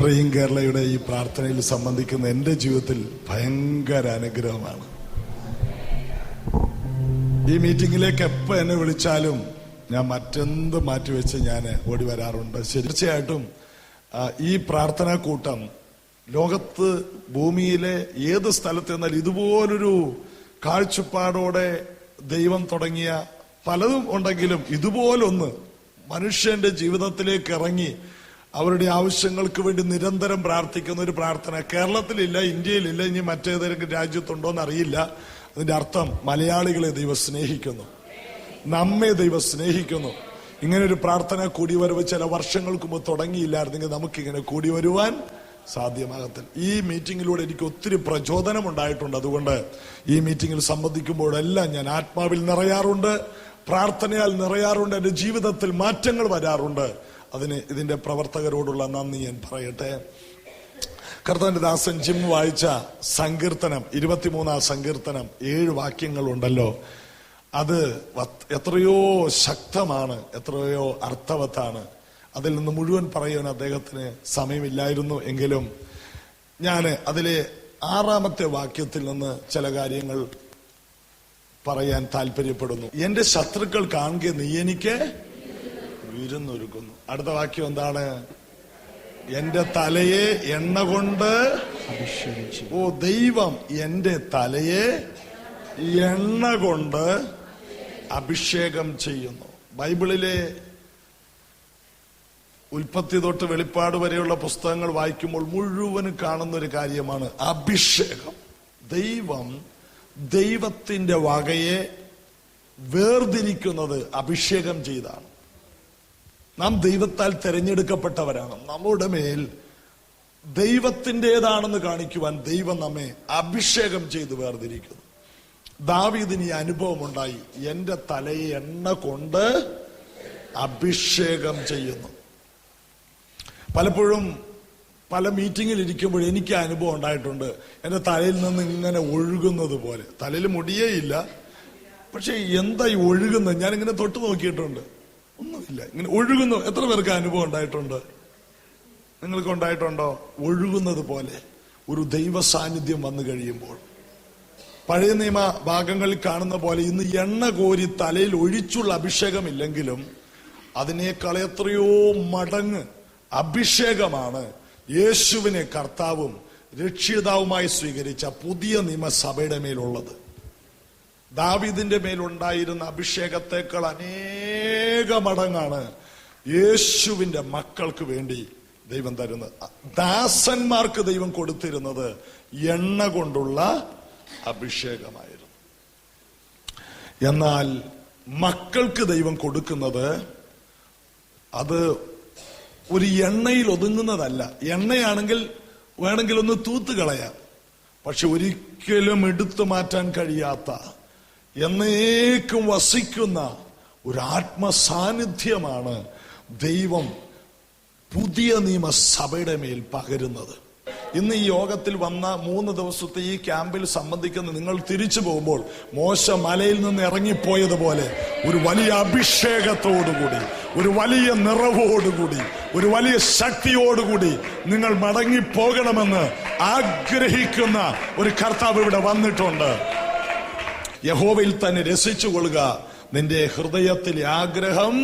Praying കേരളയുടെ ഈ പ്രാർത്ഥനയിൽ സംബന്ധിക്കുന്ന എൻ്റെ ജീവിതത്തിൽ ഭയങ്കര അനുഗ്രഹമാണ്. ഈ മീറ്റിംഗിലേക്ക് എപ്പോൾ എന്നെ വിളിച്ചാലും ഞാൻ മറ്റെന്ത് മാറ്റിവെച്ച് ഞാൻ ഓടി വരാറുണ്ട്. തീർച്ചയായിട്ടും ഈ പ്രാർത്ഥനാ കൂട്ടം ലോകത്ത് ഭൂമിയിലെ ഏത് സ്ഥലത്ത് നിന്നാൽ ഇതുപോലൊരു കാഴ്ചപ്പാടോടെ ദൈവം തുടങ്ങിയ പലതും ഉണ്ടെങ്കിലും ഇതുപോലൊന്ന് മനുഷ്യന്റെ ജീവിതത്തിലേക്ക് ഇറങ്ങി അവരുടെ ആവശ്യങ്ങൾക്ക് വേണ്ടി നിരന്തരം പ്രാർത്ഥിക്കുന്ന ഒരു പ്രാർത്ഥന കേരളത്തിലില്ല, ഇന്ത്യയിലില്ല, ഇനി മറ്റേതെങ്കിലും രാജ്യത്തുണ്ടോ എന്നറിയില്ല. അതിന്റെ അർത്ഥം മലയാളികളെ ദൈവം സ്നേഹിക്കുന്നു, നമ്മെ ദൈവം സ്നേഹിക്കുന്നു. ഇങ്ങനെ ഒരു പ്രാർത്ഥന കൂടിവരവ് ചില വർഷങ്ങൾക്ക് മുമ്പ് തുടങ്ങിയില്ലായിരുന്നെങ്കിൽ നമുക്കിങ്ങനെ കൂടി വരുവാൻ സാധ്യമാകത്തില്ല. ഈ മീറ്റിംഗിലൂടെ എനിക്ക് ഒത്തിരി പ്രചോദനം ഉണ്ടായിട്ടുണ്ട്. അതുകൊണ്ട് ഈ മീറ്റിംഗിൽ സംബന്ധിക്കുമ്പോഴെല്ലാം ഞാൻ ആത്മാവിൽ നിറയാറുണ്ട്, പ്രാർത്ഥനയാൽ നിറയാറുണ്ട്, എന്റെ ജീവിതത്തിൽ മാറ്റങ്ങൾ വരാറുണ്ട്. അതിന് ഇതിന്റെ പ്രവർത്തകരോടുള്ള നന്ദി ഞാൻ പറയട്ടെ. കർത്താവിന്റെ ദാസൻ ജിം വായിച്ച സങ്കീർത്തനം 23 സങ്കീർത്തനം 7 വാക്യങ്ങളുണ്ടല്ലോ, അത് എത്രയോ ശക്തമാണ്, എത്രയോ അർത്ഥവത്താണ്. അതിൽ നിന്ന് മുഴുവൻ പറയുവാൻ അദ്ദേഹത്തിന് സമയമില്ലായിരുന്നു. എങ്കിലും ഞാൻ അതിലെ 6ാമത്തെ വാക്യത്തിൽ നിന്ന് ചില കാര്യങ്ങൾ പറയാൻ താല്പര്യപ്പെടുന്നു. എന്റെ ശത്രുക്കൾ കാണുക നീ എനിക്ക് വിരുന്നൊരുക്കുന്നു. അടുത്ത വാക്യം എന്താണ്? എന്റെ തലയെ എണ്ണ കൊണ്ട് അഭിഷേകം. ഓ ദൈവം എന്റെ തലയെ എണ്ണ കൊണ്ട് അഭിഷേകം ചെയ്യുന്നു. ബൈബിളിലെ ഉൽപ്പത്തി തൊട്ട് വെളിപ്പാട് വരെയുള്ള പുസ്തകങ്ങൾ വായിക്കുമ്പോൾ മുഴുവനും കാണുന്ന ഒരു കാര്യമാണ് അഭിഷേകം. ദൈവം ദൈവത്തിന്റെ വകയെ വേർതിരിക്കുന്നത് അഭിഷേകം ചെയ്താണ്. നാം ദൈവത്താൽ തെരഞ്ഞെടുക്കപ്പെട്ടവരാണ്. നമ്മുടെ മേൽ ദൈവത്തിൻ്റെതാണെന്ന് കാണിക്കുവാൻ ദൈവം നമ്മെ അഭിഷേകം ചെയ്ത് വേർതിരിക്കുന്നു. ദാവീദിന് ഈ അനുഭവം ഉണ്ടായി. എന്റെ തലയെ എണ്ണ കൊണ്ട് അഭിഷേകം ചെയ്യുന്നു. പലപ്പോഴും പല മീറ്റിങ്ങിൽ ഇരിക്കുമ്പോൾ എനിക്ക് അനുഭവം ഉണ്ടായിട്ടുണ്ട്. എന്റെ തലയിൽ നിന്ന് ഇങ്ങനെ ഒഴുകുന്നത് പോലെ. തലയിൽ മുടിയേ ഇല്ല, പക്ഷെ എന്താ ഈ ഒഴുകുന്നത്? ഞാനിങ്ങനെ തൊട്ട് നോക്കിയിട്ടുണ്ട്, ഒന്നുമില്ല, ഇങ്ങനെ ഒഴുകുന്നു. എത്ര പേർക്ക് അനുഭവം ഉണ്ടായിട്ടുണ്ട്? നിങ്ങൾക്ക് ഉണ്ടായിട്ടുണ്ടോ? ഒഴുകുന്നത് പോലെ ഒരു ദൈവ സാന്നിധ്യം വന്നു കഴിയുമ്പോൾ പഴയ നിയമ ഭാഗങ്ങളിൽ കാണുന്ന പോലെ ഇന്ന് എണ്ണ കോരി തലയിൽ ഒഴിച്ചുള്ള അഭിഷേകമില്ലെങ്കിലും അതിനേക്കാൾ എത്രയോ മടങ്ങ് അഭിഷേകമാണ് യേശുവിനെ കർത്താവും രക്ഷിതാവുമായി സ്വീകരിച്ച പുതിയ നിയമസഭയുടെ മേലുള്ളത്. ദാവീദിന്റെ മേലുണ്ടായിരുന്ന അഭിഷേകത്തെക്കാൾ അനേക മടങ്ങാണ് യേശുവിന്റെ മക്കൾക്ക് വേണ്ടി ദൈവം തരുന്നത്. ദാസന്മാർക്ക് ദൈവം കൊടുത്തിരുന്നത് എണ്ണ കൊണ്ടുള്ള അഭിഷേകമായിരുന്നു. എന്നാൽ മക്കൾക്ക് ദൈവം കൊടുക്കുന്നത് അത് ഒരു എണ്ണയിൽ ഒതുങ്ങുന്നതല്ല. എണ്ണയാണെങ്കിൽ വേണമെങ്കിൽ ഒന്ന് തൂത്തുകളയാം, പക്ഷെ ഒരിക്കലും എടുത്തു മാറ്റാൻ കഴിയാത്ത എന്നേക്കും വസിക്കുന്ന ഒരു ആത്മസാന്നിധ്യമാണ് ദൈവം പുതിയ നിയമസഭയുടെ മേൽ പകരുന്നത്. ഇന്ന് ഈ യോഗത്തിൽ വന്ന 3 ദിവസത്തെ ഈ ക്യാമ്പിൽ സംബന്ധിക്കുന്ന നിങ്ങൾ തിരിച്ചു പോകുമ്പോൾ മോശ മലയിൽ നിന്ന് ഇറങ്ങിപ്പോയതുപോലെ ഒരു വലിയ അഭിഷേകത്തോടുകൂടി, ഒരു വലിയ നിറവോടുകൂടി, ഒരു വലിയ ശക്തിയോടുകൂടി നിങ്ങൾ മടങ്ങിപ്പോകണമെന്ന് ആഗ്രഹിക്കുന്ന ഒരു കർത്താവ് ഇവിടെ വന്നിട്ടുണ്ട്. യഹോവയിൽ തന്നെ രസിച്ചുകൊള്ളുക. നിന്റെ ഹൃദയത്തിലെ ആഗ്രഹം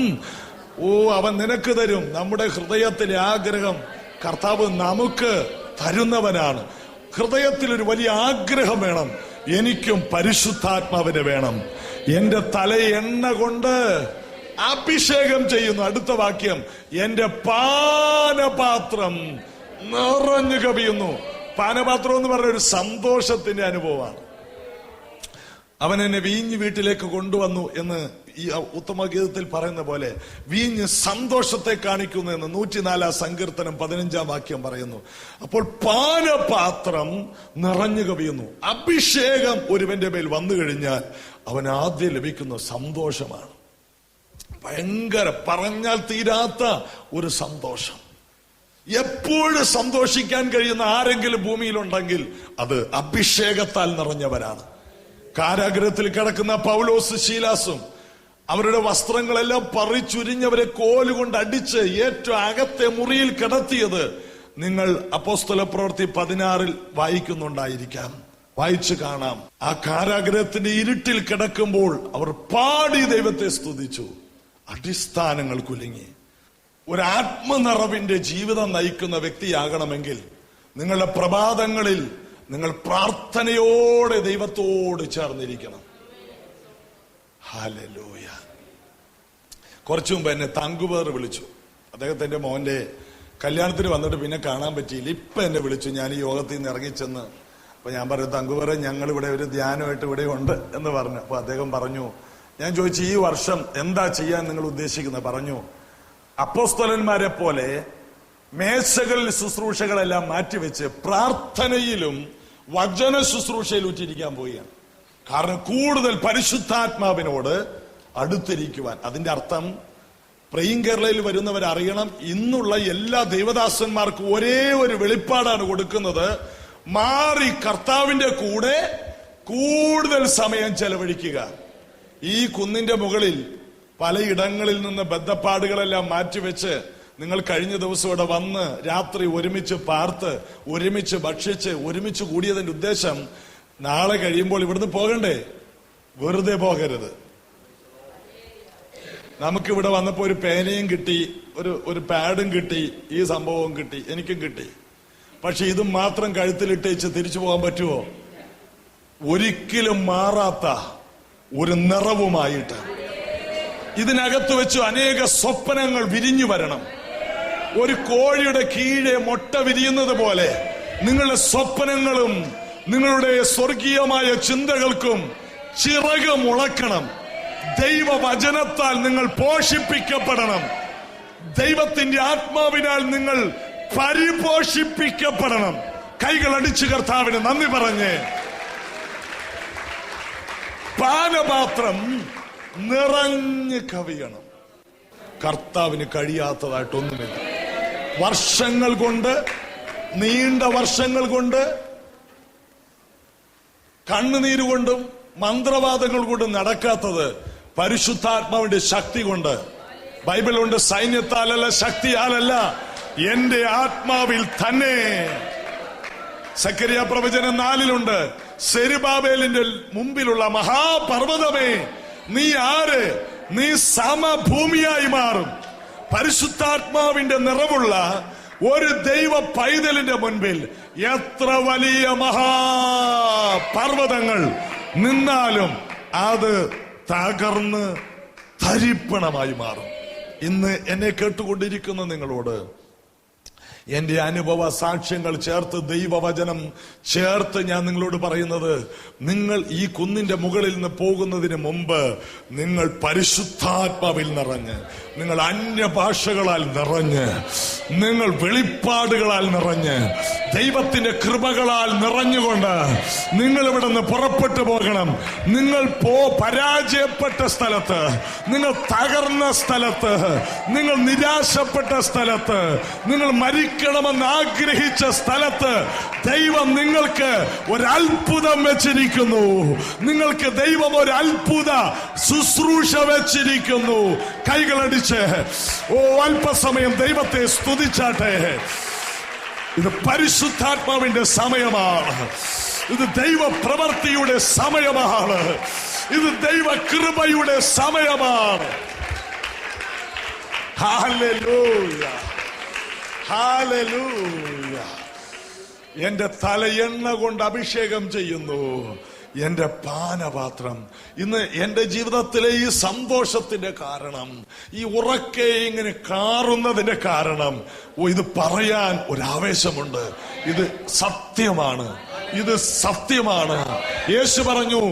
അവൻ നിനക്ക് തരും. നമ്മുടെ ഹൃദയത്തിലെ ആഗ്രഹം കർത്താവ് നമുക്ക് തരുന്നവനാണ്. ഹൃദയത്തിൽ ഒരു വലിയ ആഗ്രഹം വേണം. എനിക്കും പരിശുദ്ധാത്മാവിനെ വേണം. എന്റെ തല എണ്ണ കൊണ്ട് അഭിഷേകം ചെയ്യുന്നു. അടുത്ത വാക്യം, എന്റെ പാനപാത്രം നിറഞ്ഞു കവിയുന്നു. പാനപാത്രം എന്ന് പറഞ്ഞ ഒരു സന്തോഷത്തിന്റെ അനുഭവമാണ്. അവൻ എന്നെ വീഞ്ഞ് വീട്ടിലേക്ക് കൊണ്ടുവന്നു എന്ന് ഈ ഉത്തമഗീതത്തിൽ പറയുന്ന പോലെ വീഞ്ഞ് സന്തോഷത്തെ കാണിക്കുന്നു എന്ന് 104 സങ്കീർത്തനം 15 വാക്യം പറയുന്നു. അപ്പോൾ പാനപാത്രം നിറഞ്ഞു കവിയുന്നു. അഭിഷേകം ഒരുവന്റെ മേൽ വന്നു കഴിഞ്ഞാൽ അവൻ ആദ്യം ലഭിക്കുന്ന സന്തോഷമാണ്. ഭയങ്കര, പറഞ്ഞാൽ തീരാത്ത ഒരു സന്തോഷം. എപ്പോഴും സന്തോഷിക്കാൻ കഴിയുന്ന ആരെങ്കിലും ഭൂമിയിലുണ്ടെങ്കിൽ അത് അഭിഷേകത്താൽ നിറഞ്ഞവരാണ്. കാരാഗ്രഹത്തിൽ കിടക്കുന്ന പൗലോസ് ശീലാസും അവരുടെ വസ്ത്രങ്ങളെല്ലാം പറിച്ചുരിഞ്ഞവരെ കോലുകൊണ്ട് അടിച്ച് ഏറ്റവും അകത്തെ മുറിയിൽ കിടത്തിയത് നിങ്ങൾ അപ്പോസ്തലപ്രവൃത്തി 16 വായിക്കുന്നുണ്ടായിരിക്കാം, വായിച്ചു കാണാം. ആ കാരാഗ്രഹത്തിന്റെ ഇരുട്ടിൽ കിടക്കുമ്പോൾ അവർ പാടി ദൈവത്തെ സ്തുതിച്ചു. അടിസ്ഥാനങ്ങൾ കുലുങ്ങി. ഒരു ആത്മനിറവിന്റെ ജീവിതം നയിക്കുന്ന വ്യക്തിയാകണമെങ്കിൽ നിങ്ങളുടെ പ്രഭാതങ്ങളിൽ നിങ്ങൾ പ്രാർത്ഥനയോടെ ദൈവത്തോട് ചേർന്നിരിക്കണം. ഹല്ലേലൂയ. കുറച്ചു മുമ്പ് എന്നെ തങ്കുവേർ വിളിച്ചു. അദ്ദേഹത്തിന്റെ മോന്റെ കല്യാണത്തിന് വന്നിട്ട് പിന്നെ കാണാൻ പറ്റിയില്ല. ഇപ്പൊ എന്നെ വിളിച്ചു. ഞാൻ ഈ യോഗത്തിൽ നിന്ന് ഇറങ്ങിച്ചെന്ന്. അപ്പൊ ഞാൻ പറഞ്ഞു, തങ്കുവേറെ, ഞങ്ങൾ ഇവിടെ ഒരു ധ്യാനമായിട്ട് ഇവിടെ ഉണ്ട് എന്ന് പറഞ്ഞു. അപ്പൊ അദ്ദേഹം പറഞ്ഞു, ഞാൻ ചോദിച്ചു, ഈ വർഷം എന്താ ചെയ്യാൻ നിങ്ങൾ ഉദ്ദേശിക്കുന്നത്? പറഞ്ഞു, അപ്പോസ്തലന്മാരെ പോലെ മേശകളിൽ ശുശ്രൂഷകളെല്ലാം മാറ്റിവെച്ച് പ്രാർത്ഥനയിലും വചന ശുശ്രൂഷയിൽ ഉറ്റിരിക്കാൻ പോവുകയാണ്. കാരണം കൂടുതൽ പരിശുദ്ധാത്മാവിനോട് അടുത്തിരിക്കുവാൻ. അതിന്റെ അർത്ഥം പ്രേയിങ് കേരളയിൽ വരുന്നവരറിയണം, ഇന്നുള്ള എല്ലാ ദൈവദാസന്മാർക്കും ഒരേ ഒരു വെളിപ്പാടാണ് കൊടുക്കുന്നത്. മാറി കർത്താവിന്റെ കൂടെ കൂടുതൽ സമയം ചെലവഴിക്കുക. ഈ കുന്നിന്റെ മുകളിൽ പലയിടങ്ങളിൽ നിന്ന് ബദ്ധപ്പാടുകളെല്ലാം മാറ്റിവെച്ച് നിങ്ങൾ കഴിഞ്ഞ ദിവസം ഇവിടെ വന്ന് രാത്രി ഒരുമിച്ച് പാർത്ത് ഒരുമിച്ച് ഭക്ഷിച്ച് ഒരുമിച്ച് കൂടിയതിന്റെ ഉദ്ദേശം നാളെ കഴിയുമ്പോൾ ഇവിടുന്ന് പോകണ്ടേ? വെറുതെ പോകരുത്. നമുക്കിവിടെ വന്നപ്പോ ഒരു പേനയും കിട്ടി, ഒരു പാഡും കിട്ടി, ഈ സംഭവവും കിട്ടി, എനിക്കും കിട്ടി. പക്ഷെ ഇതും മാത്രം കഴുത്തിലിട്ടേച്ച് തിരിച്ചു പോകാൻ പറ്റുമോ? ഒരിക്കലും മാറാത്ത ഒരു നിറവുമായിട്ട് ഇതിനകത്ത് വെച്ച് അനേക സ്വപ്നങ്ങൾ വിരിഞ്ഞു വരണം. ഒരു കോഴിയുടെ കീഴെ മുട്ട വിരിയുന്നത് പോലെ നിങ്ങളുടെ സ്വപ്നങ്ങളും നിങ്ങളുടെ സ്വർഗീയമായ ചിന്തകൾക്കും ചിറക് മുളക്കണം. ദൈവവചനത്താൽ നിങ്ങൾ പോഷിപ്പിക്കപ്പെടണം. ദൈവത്തിന്റെ ആത്മാവിനാൽ നിങ്ങൾ പരിപോഷിപ്പിക്കപ്പെടണം. കൈകൾ അടിച്ചു കർത്താവിന് നന്ദി പറഞ്ഞ് പാനപാത്രം നിറഞ്ഞ് കവിയണം. കർത്താവിന് കഴിയാത്തതായിട്ടൊന്നുമില്ല. വർഷങ്ങൾ കൊണ്ട്, നീണ്ട വർഷങ്ങൾ കൊണ്ട്, കണ്ണുനീരുകൊണ്ടും മന്ത്രവാദങ്ങൾ കൊണ്ടും നടക്കാത്തത് പരിശുദ്ധാത്മാവിന്റെ ശക്തി കൊണ്ട്. ബൈബിളുണ്ട്, സൈന്യത്താലല്ല ശക്തിയാലല്ല എന്റെ ആത്മാവിൽ തന്നെ. സക്കറിയ പ്രവചനം 4 സെരുബാബേലിന്റെ മുമ്പിലുള്ള മഹാപർവ്വതമേ, നീ ആര്? നീ സമഭൂമിയായി മാറും. പരിശുദ്ധാത്മാവിന്റെ നിറവുള്ള ഒരു ദൈവ പൈതലിന്റെ മുൻപിൽ എത്ര വലിയ മഹാപർവ്വതങ്ങൾ നിന്നാലും അത് തകർന്ന് തരിപ്പണമായി മാറും. ഇന്ന് എന്നെ കേട്ടുകൊണ്ടിരിക്കുന്ന നിങ്ങളോട് എന്റെ അനുഭവ സാക്ഷ്യങ്ങൾ ചേർത്ത്, ദൈവവചനം ചേർത്ത് ഞാൻ നിങ്ങളോട് പറയുന്നത്, നിങ്ങൾ ഈ കുന്നിന്റെ മുകളിൽ നിന്ന് പോകുന്നതിന് മുമ്പ് നിങ്ങൾ പരിശുദ്ധാത്മാവിൽ നിറഞ്ഞ്, നിങ്ങൾ അന്യഭാഷകളാൽ നിറഞ്ഞ്, നിങ്ങൾ വെളിപ്പാടുകളാൽ നിറഞ്ഞ്, ദൈവത്തിന്റെ കൃപകളാൽ നിറഞ്ഞുകൊണ്ട് നിങ്ങൾ ഇവിടെ നിന്ന് പുറപ്പെട്ടു പോകണം. നിങ്ങൾ പരാജയപ്പെട്ട സ്ഥലത്ത്, നിങ്ങൾ തകർന്ന സ്ഥലത്ത്, നിങ്ങൾ നിരാശപ്പെട്ട സ്ഥലത്ത്, നിങ്ങൾ മരിക്കണമെന്ന് ആഗ്രഹിച്ച സ്ഥലത്ത് ദൈവം നിങ്ങൾക്ക് ഒരു അത്ഭുതം വെച്ചിരിക്കുന്നു. നിങ്ങൾക്ക് ദൈവം ഒരു അത്ഭുത ശുശ്രൂഷ വെച്ചിരിക്കുന്നു. കൈകളടിച്ച് അല്പസമയം ദൈവത്തെ സ്തുതിച്ചാട്ടെ. ഇത് പരിശുദ്ധാത്മാവിന്റെ സമയമാണ്. ഇത് ദൈവ പ്രവൃത്തിയുടെ സമയമാണ്. ഇത് ദൈവ കൃപയുടെ സമയമാണ്. Hallelujah, hallelujah. എന്റെ തലയെണ്ണ കൊണ്ട് അഭിഷേകം ചെയ്യുന്നു എന്റെ പാനപാത്രം. ഇന്ന് എന്റെ ജീവിതത്തിലെ ഈ സന്തോഷത്തിന്റെ കാരണം, ഈ ഉറക്കെ ഇങ്ങനെ കാറുന്നതിന്റെ കാരണം, ഇത് പറയാൻ ഒരാവേശമുണ്ട്. ഇത് സത്യമാണ്, ഇത് സത്യമാണ്. യേശു പറഞ്ഞു,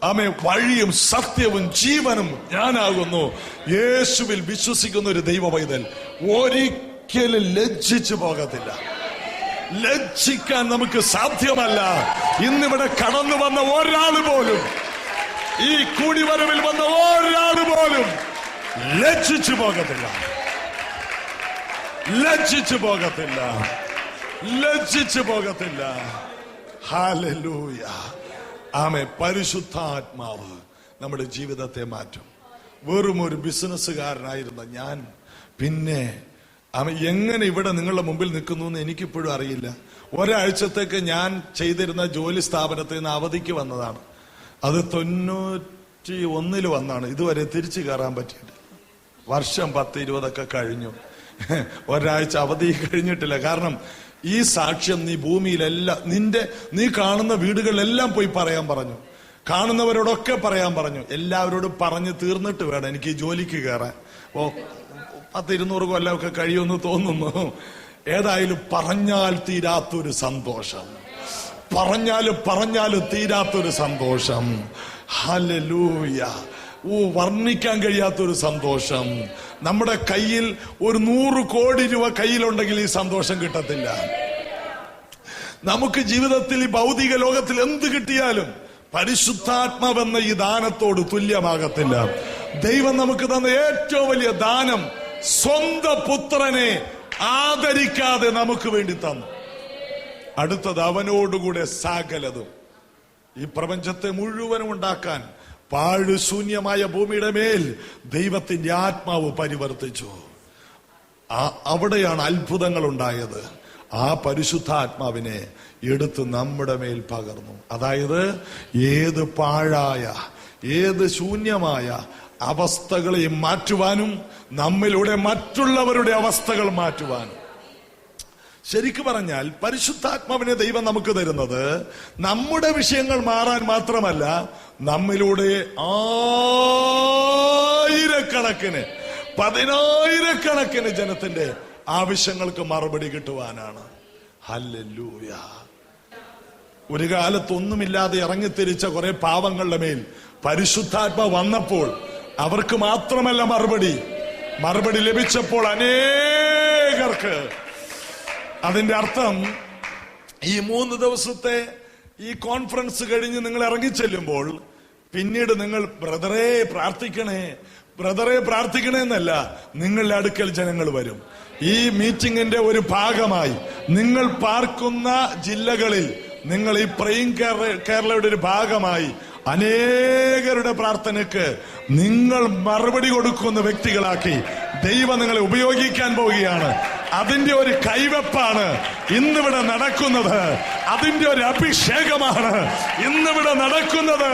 ആമേ, വഴിയും സത്യവും ജീവനും ഞാനാകുന്നു. യേശുവിൽ വിശ്വസിക്കുന്ന ഒരു ദൈവ പൈതൽ ഒരിക്കലും ലജ്ജിച്ചു പോകത്തില്ല. ലജ്ജിക്കാൻ നമുക്ക് സാധ്യമല്ല. ഇന്നിവിടെ കടന്നു വന്ന ഒരാൾ പോലും, ഈ കൂടിവരവിൽ വന്ന ഒരാൾ പോലും ലജ്ജിച്ചു പോകത്തില്ല, ലജ്ജിച്ചു പോകത്തില്ല, ലജ്ജിച്ചു പോകത്തില്ല. ഹല്ലേലൂയ. ആമേ. പരിശുദ്ധാത്മാവ് നമ്മുടെ ജീവിതത്തെ മാറ്റും. വെറും ഒരു ബിസിനസ്സുകാരനായിരുന്ന ഞാൻ പിന്നെ എങ്ങനെ ഇവിടെ നിങ്ങളുടെ മുമ്പിൽ നിൽക്കുന്നു എന്ന് എനിക്കിപ്പോഴും അറിയില്ല. ഒരാഴ്ചത്തേക്ക് ഞാൻ ചെയ്തിരുന്ന ജോലി സ്ഥാപനത്തിൽ നിന്ന് അവധിക്ക് വന്നതാണ്. അത് 91 വന്നാണ്. ഇതുവരെ തിരിച്ചു കയറാൻ പറ്റിയിട്ടില്ല. വർഷം 10-20 കഴിഞ്ഞു. ഒരാഴ്ച അവധി കഴിഞ്ഞിട്ടില്ല. കാരണം ഈ സാക്ഷ്യം നീ ഭൂമിയിലെല്ലാം നീ കാണുന്ന വീടുകളിലെല്ലാം പോയി പറയാൻ പറഞ്ഞു. കാണുന്നവരോടൊക്കെ പറയാൻ പറഞ്ഞു. എല്ലാവരോടും പറഞ്ഞു തീർന്നിട്ട് വേണം എനിക്ക് ഈ ജോലിക്ക് കയറാൻ. 100-200 കൊല്ലമൊക്കെ കഴിയുമെന്ന് തോന്നുന്നു. ഏതായാലും പറഞ്ഞാൽ തീരാത്തൊരു സന്തോഷം, പറഞ്ഞാലും തീരാത്തൊരു സന്തോഷം. ഹല്ലേലൂയ. വർണ്ണിക്കാൻ കഴിയാത്തൊരു സന്തോഷം. നമ്മുടെ കയ്യിൽ ഒരു 100 കോടി രൂപ കയ്യിലുണ്ടെങ്കിൽ ഈ സന്തോഷം കിട്ടത്തില്ല. നമുക്ക് ജീവിതത്തിൽ ഈ ഭൗതിക ലോകത്തിൽ എന്ത് കിട്ടിയാലും പരിശുദ്ധാത്മാവെന്ന ഈ ദാനത്തോട് തുല്യമാകത്തില്ല. ദൈവം നമുക്ക് തന്ന ഏറ്റവും വലിയ ദാനം സ്വന്തം പുത്രനെ ആദരിക്കാതെ നമുക്ക് വേണ്ടി തന്നു. അടുത്തത് അവനോടുകൂടെ സകലതും. ഈ പ്രപഞ്ചത്തെ മുഴുവനും ഉണ്ടാക്കാൻ പാഴുശൂന്യമായ ഭൂമിയുടെ മേൽ ദൈവത്തിന്റെ ആത്മാവ് പരിവർത്തിച്ചു. അവിടെയാണ് അത്ഭുതങ്ങൾ ഉണ്ടായത്. ആ പരിശുദ്ധാത്മാവിനെ എടുത്ത് നമ്മുടെ മേൽ പകർന്നു. അതായത് ഏത് പാഴായ, ഏത് ശൂന്യമായ അവസ്ഥകളെയും മാറ്റുവാനും നമ്മിലൂടെ മറ്റുള്ളവരുടെ അവസ്ഥകൾ മാറ്റുവാനും. ശരിക്കു പറഞ്ഞാൽ പരിശുദ്ധാത്മാവിനെ ദൈവം നമുക്ക് തരുന്നത് നമ്മുടെ വിഷയങ്ങൾ മാറാൻ മാത്രമല്ല, നമ്മിലൂടെ ആയിരക്കണക്കിന് 10,000-കണക്കിന് ജനത്തിന്റെ ആവശ്യങ്ങൾക്ക് മറുപടി കിട്ടുവാനാണ്. ഹല്ലേലൂയ. ഒരു കാലത്തൊന്നുമില്ലാതെ ഇറങ്ങിത്തിരിച്ച കുറെ പാവങ്ങളുടെ മേൽ പരിശുദ്ധാത്മ വന്നപ്പോൾ അവർക്ക് മാത്രമല്ല മറുപടി ലഭിച്ചപ്പോൾ അനേകർക്ക്. അതിന്റെ അർത്ഥം ഈ 3 ദിവസത്തെ ഈ കോൺഫറൻസ് കഴിഞ്ഞ് നിങ്ങൾ ഇറങ്ങിച്ചെല്ലുമ്പോൾ പിന്നീട് നിങ്ങൾ ബ്രദറെ പ്രാർത്ഥിക്കണേ എന്നല്ല, നിങ്ങളുടെ അടുക്കൽ ജനങ്ങൾ വരും. ഈ മീറ്റിംഗിന്റെ ഒരു ഭാഗമായി നിങ്ങൾ പാർക്കുന്ന ജില്ലകളിൽ നിങ്ങൾ ഈ പ്രേയിങ് കേരളയുടെ ഒരു ഭാഗമായി അനേകരുടെ പ്രാർത്ഥനയ്ക്ക് നിങ്ങൾ മറുപടി കൊടുക്കുന്ന വ്യക്തികളാക്കി ദൈവം നിങ്ങളെ ഉപയോഗിക്കാൻ പോവുകയാണ്. അതിന്റെ ഒരു കൈവെപ്പാണ് ഇന്നിവിടെ നടക്കുന്നത്. അതിന്റെ ഒരു അഭിഷേകമാണ് ഇന്നിവിടെ നടക്കുന്നത്.